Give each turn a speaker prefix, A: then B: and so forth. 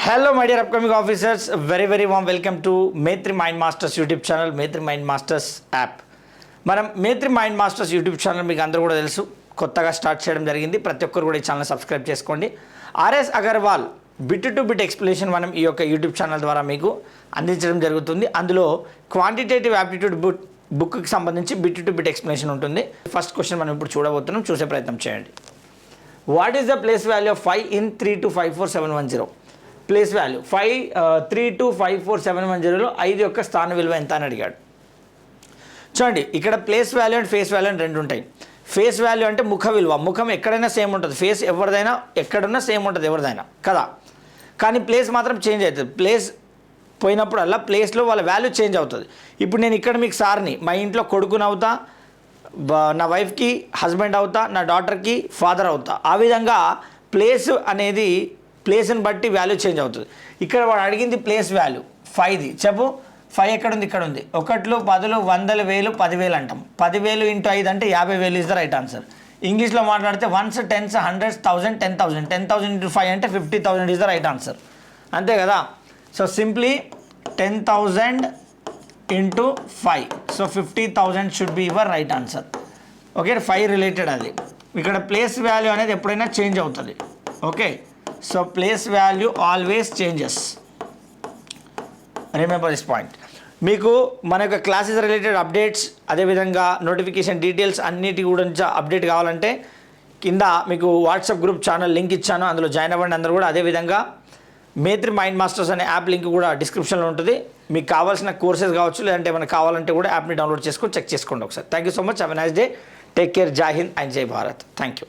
A: Hello my dear upcoming officers, very warm welcome to Maitri Mind Masters YouTube channel, Maitri Mind Masters app. మనం మేత్రి mind masters YouTube channel మీకు అందరూ కూడా తెలుసు, కొత్తగా start చేయడం జరిగింది. ప్రతి ఒక్కరు కూడా ఈ ఛానల్ సబ్స్క్రైబ్ చేసుకోండి. RS Agarwal bit to bit explanation మనం ఈ యొక్క యూట్యూబ్ ఛానల్ ద్వారా మీకు అందించడం జరుగుతుంది. అందులో క్వాంటిటేటివ్ యాప్టిట్యూడ్ బుక్కి సంబంధించి బిట్ టు బిట్ ఎక్స్ప్లెనేషన్ ఉంటుంది. ఫస్ట్ క్వశ్చన్ మనం ఇప్పుడు చూడబోతున్నాం, చూసే ప్రయత్నం చేయండి. What is the place value of 5 in 3254710? Place value 3254710లో 5 యొక్క స్థాన విలువ ఎంత అని అడిగాడు. చూడండి, ఇక్కడ place value and face value అని రెండు ఉంటాయి. ఫేస్ వాల్యూ అంటే ముఖ విలువ, ముఖం ఎక్కడైనా సేమ్ ఉంటుంది, ఫేస్ ఎవరిదైనా ఎక్కడున్నా సేమ్ ఉంటుంది ఎవరిదైనా కదా. కానీ ప్లేస్ మాత్రం చేంజ్ అవుతుంది. ప్లేస్ పోయినప్పుడల్లా ప్లేస్లో వాళ్ళ వాల్యూ చేంజ్ అవుతుంది. ఇప్పుడు నేను ఇక్కడ మీకు సార్ని, మా ఇంట్లో కొడుకుని అవుతా, నా వైఫ్కి హస్బెండ్ అవుతా, నా డాటర్కి ఫాదర్ అవుతా. ఆ విధంగా ప్లేస్ అనేది ప్లేస్ని బట్టి వాల్యూ చేంజ్ అవుతుంది. ఇక్కడ వాడు అడిగింది ప్లేస్ వాల్యూ 5ది. చెప్పు, 5 ఎక్కడుంది? ఇక్కడ ఉంది. 1, 10, 100, 1000, 10,000 అంటాం. 10,000 × 5 అంటే 50,000 ఇస్ ద రైట్ ఆన్సర్. ఇంగ్లీష్లో మాట్లాడితే 1s, 10s, 100s, 1000, 10,000. 10,000 × 5 అంటే 50,000 ఇస్ ద రైట్ ఆన్సర్. అంతే కదా. So simply 10,000 × 5. So 50,000 should be your right answer. Okay, 5 related అది. ఇక్కడ ప్లేస్ వాల్యూ అనేది ఎప్పుడైనా చేంజ్ అవుతుంది. Okay, so place value always changes. Remember this point. మీకు మన యొక్క క్లాసెస్ రిలేటెడ్ అప్డేట్స్, అదేవిధంగా నోటిఫికేషన్ డీటెయిల్స్ అన్నిటి గురించి అప్డేట్ కావాలంటే కింద మీకు వాట్సాప్ గ్రూప్ ఛానల్ లింక్ ఇచ్చాను, అందులో జాయిన్ అవ్వండి అందరూ కూడా. అదేవిధంగా మేత్రి మైండ్ మాస్టర్స్ అనే యాప్ లింక్ కూడా డిస్క్రిప్షన్లో ఉంటుంది. మీకు కావాల్సిన కోర్సెస్ కావచ్చు, లేదంటే ఏమైనా కావాలంటే కూడా యాప్ని డౌన్లోడ్ చేసుకొని చెక్ చేసుకోండి ఒకసారి. Thank you so much. Have a nice day. Take care. జై హింద్ అండ్ జై భారత్. Thank you.